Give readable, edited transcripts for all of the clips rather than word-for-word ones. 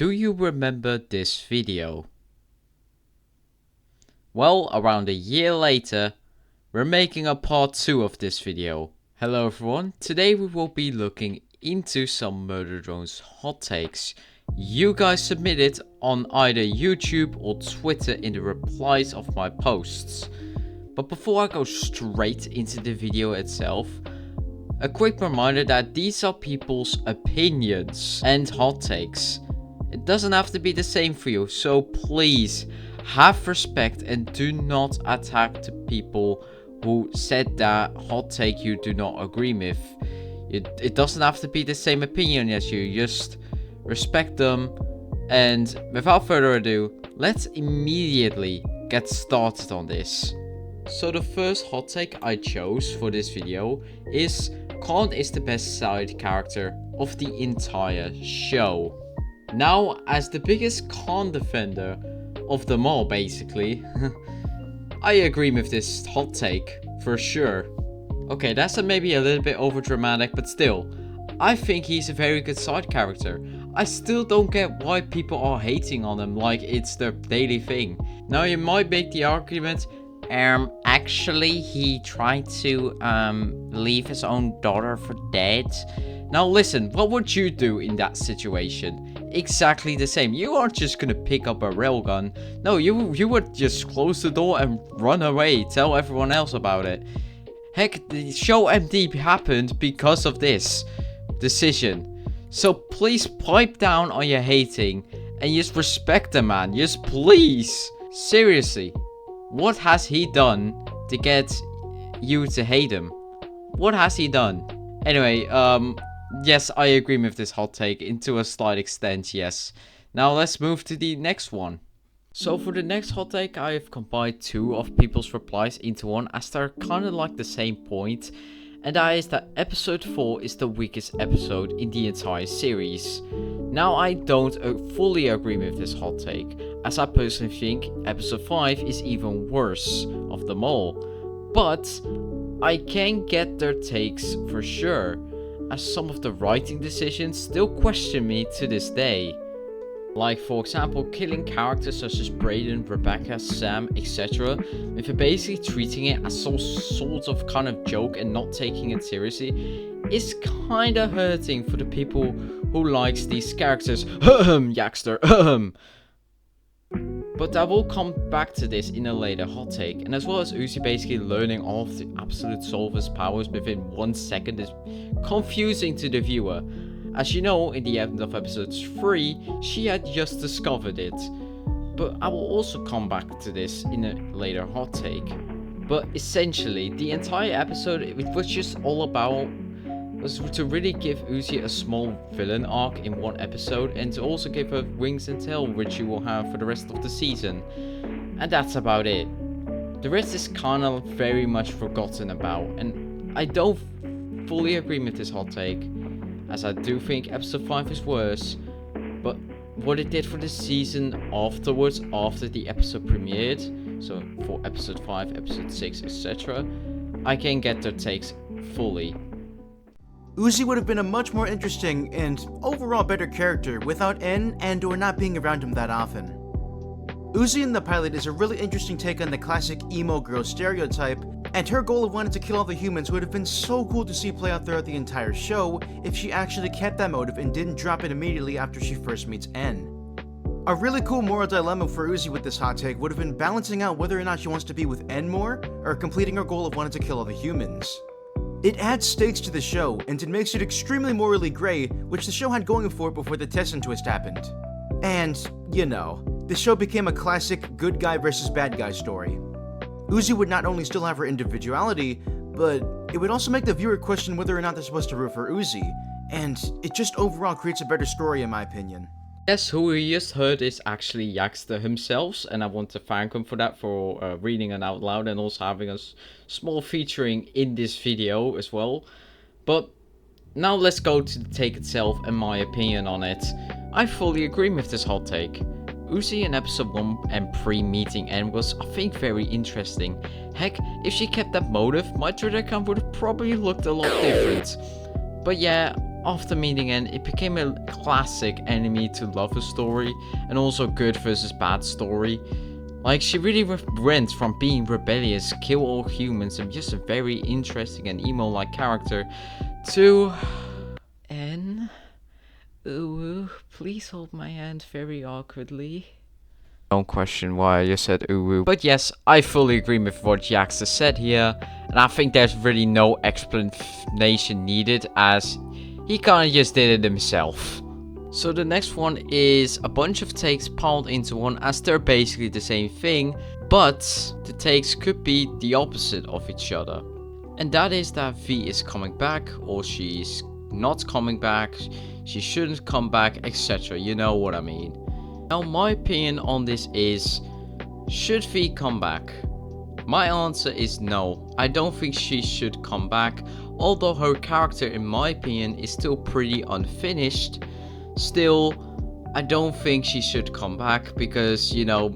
Do you remember this video? Well, around a year later, we're making a part 2 of this video. Hello everyone, today we will be looking into some Murder Drones hot takes you guys submitted on either YouTube or Twitter in the replies of my posts. But before I go straight into the video itself, a quick reminder that these are people's opinions and hot takes. It doesn't have to be the same for you, so please have respect and do not attack the people who said that hot take you do not agree with. It doesn't have to be the same opinion as you, just respect them. And without further ado, let's immediately get started on this. So the first hot take I chose for this video is Khan is the best side character of the entire show. Now, as the biggest Khan defender of them all basically, I agree with this hot take for sure. Okay, that's maybe a little bit over dramatic, but still, I think he's a very good side character. I still don't get why people are hating on him like it's their daily thing. Now you might make the argument, actually he tried to leave his own daughter for dead. Now listen, what would you do in that situation? Exactly the same. You aren't just gonna pick up a railgun. No, you would just close the door and run away, tell everyone else about it. Heck, the show MD happened because of this decision. So please pipe down on your hating and just respect the man, just please. Seriously. What has he done to get you to hate him? What has he done? Anyway, yes, I agree with this hot take to a slight extent, yes. Now let's move to the next one. So for the next hot take, I have combined two of people's replies into one as they're kind of like the same point. And that is that episode 4 is the weakest episode in the entire series. Now I don't fully agree with this hot take, as I personally think episode 5 is even worse of them all. But I can get their takes for sure, as some of the writing decisions still question me to this day. Like for example, killing characters such as Brayden, Rebecca, Sam, etc. with basically treating it as some sort of kind of joke and not taking it seriously is kinda hurting for the people who likes these characters. Yaxter. But I will come back to this in a later hot take, and as well as Uzi basically learning all of the absolute Solver's powers within 1 second is confusing to the viewer. As you know, in the end of episode 3, she had just discovered it. But I will also come back to this in a later hot take. But essentially, the entire episode, it was just all about was to really give Uzi a small villain arc in one episode, and to also give her wings and tail, which you will have for the rest of the season. And that's about it. The rest is kind of very much forgotten about, and I don't fully agree with this hot take, as I do think episode 5 is worse, but what it did for the season afterwards, after the episode premiered, so for episode 5, episode 6, etc., I can get their takes fully. Uzi would have been a much more interesting and overall better character without N and or not being around him that often. Uzi in the pilot is a really interesting take on the classic emo girl stereotype, and her goal of wanting to kill all the humans would have been so cool to see play out throughout the entire show if she actually kept that motive and didn't drop it immediately after she first meets N. A really cool moral dilemma for Uzi with this hot take would have been balancing out whether or not she wants to be with N more, or completing her goal of wanting to kill all the humans. It adds stakes to the show, and it makes it extremely morally gray, which the show had going for it before the Tessin twist happened. And, you know, the show became a classic good guy versus bad guy story. Uzi would not only still have her individuality, but it would also make the viewer question whether or not they're supposed to root for Uzi, and it just overall creates a better story in my opinion. Yes, who we just heard is actually Yaxter himself, and I want to thank him for that, for reading it out loud and also having a small featuring in this video as well. But now let's go to the take itself and my opinion on it. I fully agree with this hot take. Uzi in episode 1 and pre-meeting N was, I think, very interesting. Heck, if she kept that motive, my Twitter account would have probably looked a lot different. But yeah, After meeting N, it became a classic enemy to lover story, and also good versus bad story. Like, she really went from being rebellious, kill all humans, and just a very interesting and emo-like character, to N. Ooh, please hold my hand very awkwardly. Don't question why I just said ooh. But yes, I fully agree with what Jax said here, and I think there's really no explanation needed, as he kinda just did it himself. So the next one is a bunch of takes piled into one, as they're basically the same thing, but the takes could be the opposite of each other. And that is that V is coming back, or she's not coming back, she shouldn't come back, etc. You know what I mean. Now, my opinion on this is, should V come back? My answer is no. I don't think she should come back, although her character, in my opinion, is still pretty unfinished. Still, I don't think she should come back because, you know,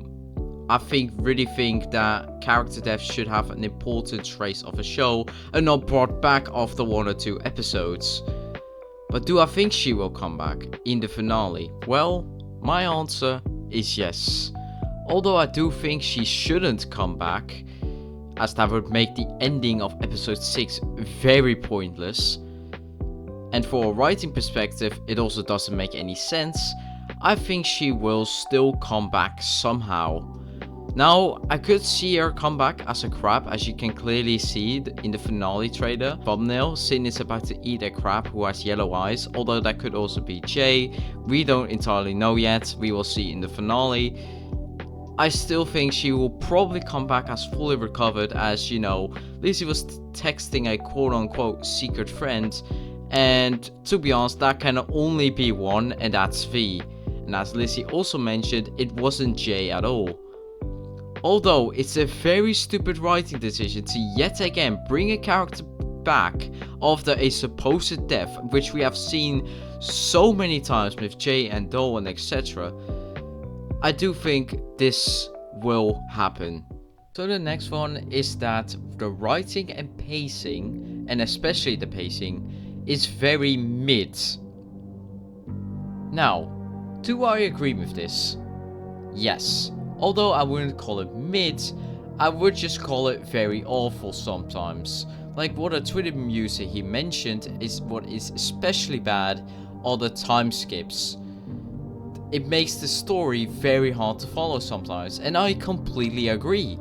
I really think that character death should have an important trace of a show and not brought back after 1 or 2 episodes. But do I think she will come back in the finale? Well, my answer is yes. Although I do think she shouldn't come back, as that would make the ending of episode 6 very pointless. And for a writing perspective, it also doesn't make any sense. I think she will still come back somehow. Now, I could see her come back as a crab, as you can clearly see in the finale trailer thumbnail. Sin is about to eat a crab who has yellow eyes, although that could also be Jay. We don't entirely know yet, we will see in the finale. I still think she will probably come back as fully recovered, as, you know, Lizzie was texting a quote-unquote secret friend, and to be honest, that can only be one, and that's V. And as Lizzie also mentioned, it wasn't Jay at all. Although it's a very stupid writing decision to yet again bring a character back after a supposed death, which we have seen so many times with Jay and Doe and etc. I do think this will happen. So the next one is that the writing and pacing, and especially the pacing, is very mid. Now, do I agree with this? Yes. Although I wouldn't call it mid, I would just call it very awful sometimes. Like what a Twitter user he mentioned is what is especially bad are the time skips. It makes the story very hard to follow sometimes, and I completely agree.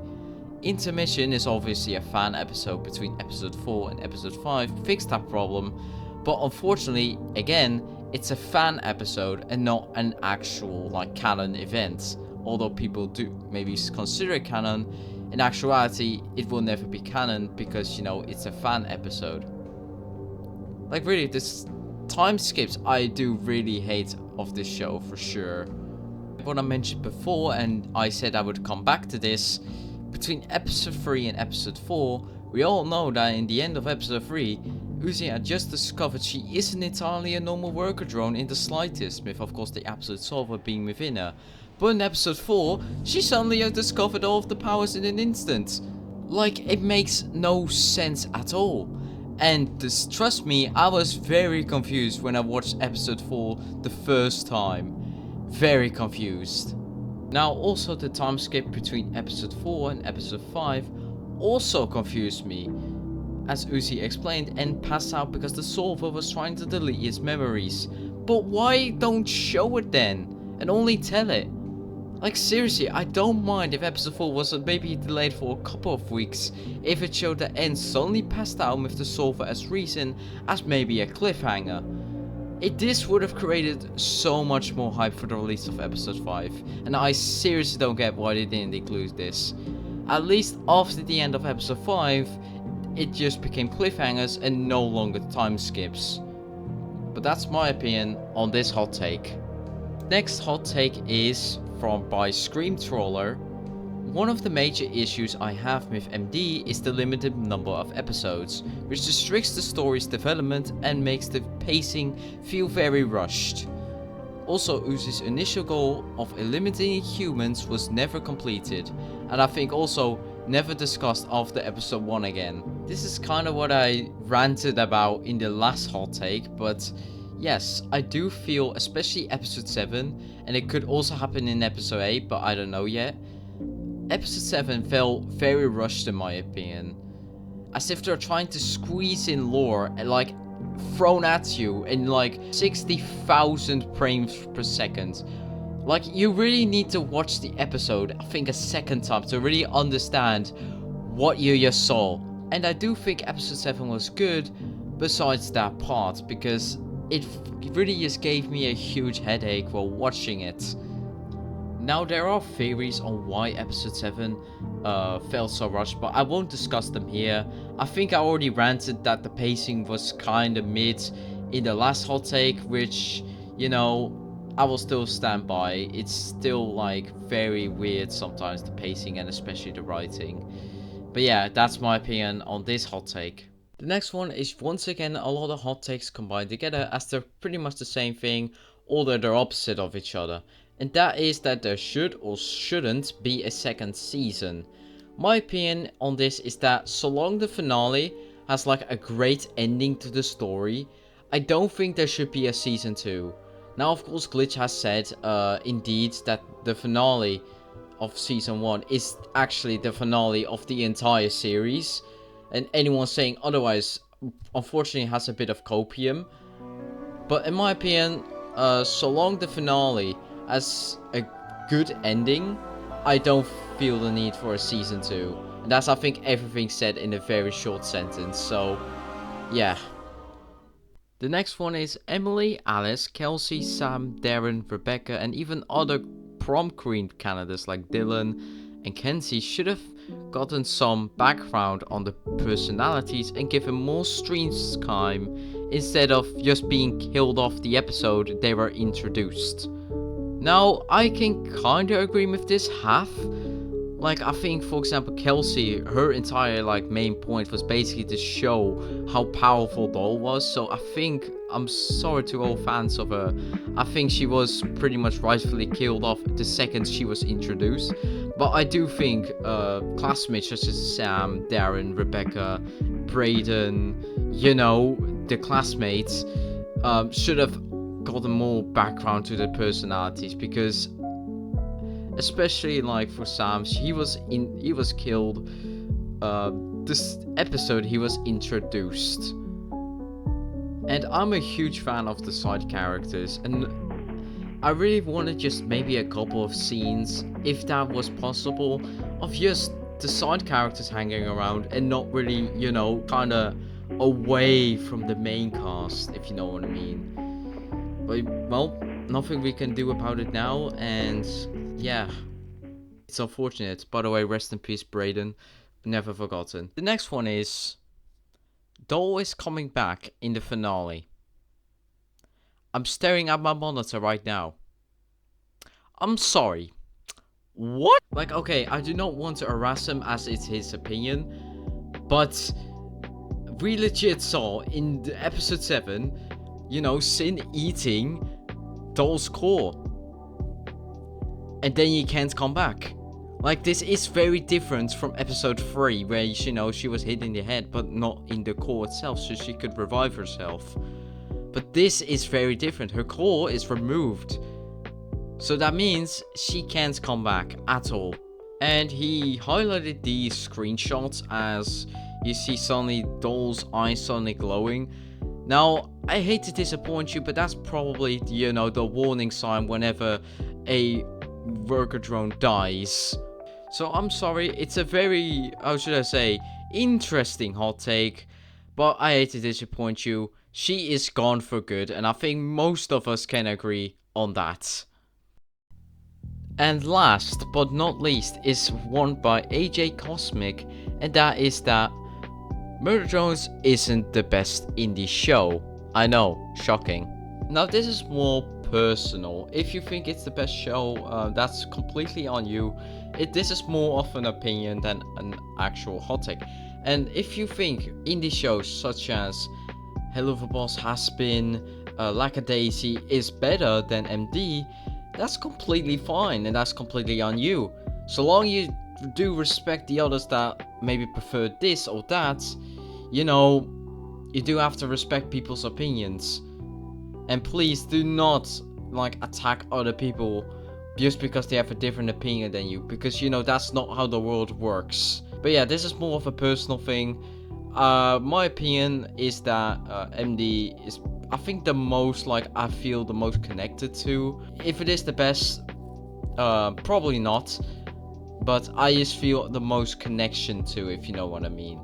Intermission is obviously a fan episode between episode 4 and episode 5, fixed that problem, but unfortunately, again, it's a fan episode and not an actual like canon event. Although people do maybe consider it canon, in actuality, it will never be canon because, you know, it's a fan episode. Like really, this time skips I do really hate of this show for sure. What I mentioned before, and I said I would come back to this, between episode 3 and episode 4, we all know that in the end of episode 3, Uzi had just discovered she isn't entirely a normal worker drone in the slightest, with of course the absolute solver being within her. But in episode 4, she suddenly has discovered all of the powers in an instant. Like, it makes no sense at all. And trust me, I was very confused when I watched episode 4 the first time. Very confused. Now, also the time skip between episode 4 and episode 5 also confused me. As Uzi explained, N passed out because the solver was trying to delete his memories. But why don't show it then? And only tell it? Like seriously, I don't mind if episode 4 was maybe delayed for a couple of weeks, if it showed that N suddenly passed out with the solver as reason, as maybe a cliffhanger. This would have created so much more hype for the release of episode 5, and I seriously don't get why they didn't include this. At least after the end of episode 5, it just became cliffhangers and no longer time skips. But that's my opinion on this hot take. Next hot take is by Scream Troller. One of the major issues I have with MD is the limited number of episodes, which restricts the story's development and makes the pacing feel very rushed. Also, Uzi's initial goal of eliminating humans was never completed, and I think also never discussed after episode 1 again. This is kind of what I ranted about in the last hot take, but yes, I do feel, especially episode 7, and it could also happen in episode 8, but I don't know yet. Episode 7 felt very rushed in my opinion. As if they're trying to squeeze in lore and like thrown at you in like 60,000 frames per second. Like, you really need to watch the episode, I think, a second time to really understand what you just saw. And I do think episode 7 was good, besides that part, because it really just gave me a huge headache while watching it. Now, there are theories on why episode 7 felt so rushed, but I won't discuss them here. I think I already ranted that the pacing was kinda mid in the last hot take, which, you know, I will still stand by. It's still like very weird sometimes, the pacing and especially the writing. But yeah, that's my opinion on this hot take. The next one is once again a lot of hot takes combined together, as they're pretty much the same thing, although they're opposite of each other. And that is that there should or shouldn't be a second season. My opinion on this is that so long the finale has like a great ending to the story, I don't think there should be a season 2. Now, of course, Glitch has said, indeed, that the finale of season 1 is actually the finale of the entire series. And anyone saying otherwise, unfortunately, has a bit of copium. But in my opinion, so long the finale has a good ending, I don't feel the need for a season 2. And that's, I think, everything said in a very short sentence. So, yeah. The next one is Emily, Alice, Kelsey, Sam, Darren, Rebecca, and even other prom queen candidates like Dylan and Kenzie should have gotten some background on the personalities and given more screen time instead of just being killed off the episode they were introduced. Now, I can kinda agree with this half. Like, I think, for example, Kelsey, her entire, like, main point was basically to show how powerful Doll was. So I think, I'm sorry to all fans of her, I think she was pretty much rightfully killed off the second she was introduced. But I do think classmates such as Sam, Darren, Rebecca, Brayden, you know, the classmates, should have gotten more background to their personalities, because especially like for Sam, he was killed this episode he was introduced. And I'm a huge fan of the side characters, and I really wanted just maybe a couple of scenes, if that was possible, of just the side characters hanging around and not really, you know, kinda away from the main cast, if you know what I mean. But, well, nothing we can do about it now, and yeah, it's unfortunate. By the way, rest in peace, Brayden. Never forgotten. The next one is Doll is coming back in the finale. I'm staring at my monitor right now. I'm sorry. What? Like, okay, I do not want to harass him as it's his opinion, but we legit saw in the episode 7, you know, Sin eating Doll's core. And then he can't come back. Like, this is very different from episode 3, where, you know, she was hit in the head, but not in the core itself, so she could revive herself. But this is very different. Her core is removed. So that means she can't come back at all. And he highlighted these screenshots as you see suddenly Doll's eyes suddenly glowing. Now, I hate to disappoint you, but that's probably, you know, the warning sign whenever a worker drone dies. So I'm sorry, it's a very, how should I say, interesting hot take, but I hate to disappoint you. She is gone for good, and I think most of us can agree on that. And last but not least is one by AJ Cosmic, and that is that Murder Drones isn't the best indie show. I know, shocking. Now, this is more personal. If you think it's the best show, that's completely on you. This is more of an opinion than an actual hot take. And if you think indie shows such as Hello the Boss Has Been, Lackadaisy is better than MD, that's completely fine, and that's completely on you. So long you do respect the others that maybe prefer this or that, you know, you do have to respect people's opinions. And please do not like attack other people just because they have a different opinion than you, because you know that's not how the world works. But yeah, this is more of a personal thing. My opinion is that MD is, I think, the most, like, I feel the most connected to. If it is the best, probably not, but I just feel the most connection to, if you know what I mean.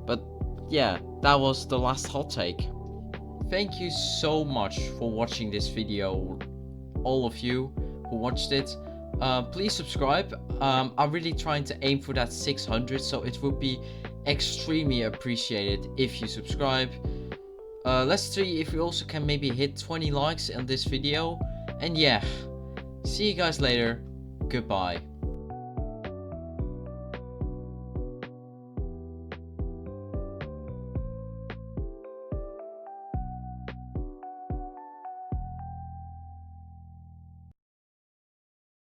But yeah, that was the last hot take. Thank you so much for watching this video, all of you who watched it. Please subscribe. I'm really trying to aim for that 600, so it would be extremely appreciated if you subscribe. Let's see if we also can maybe hit 20 likes on this video. And yeah, see you guys later. Goodbye.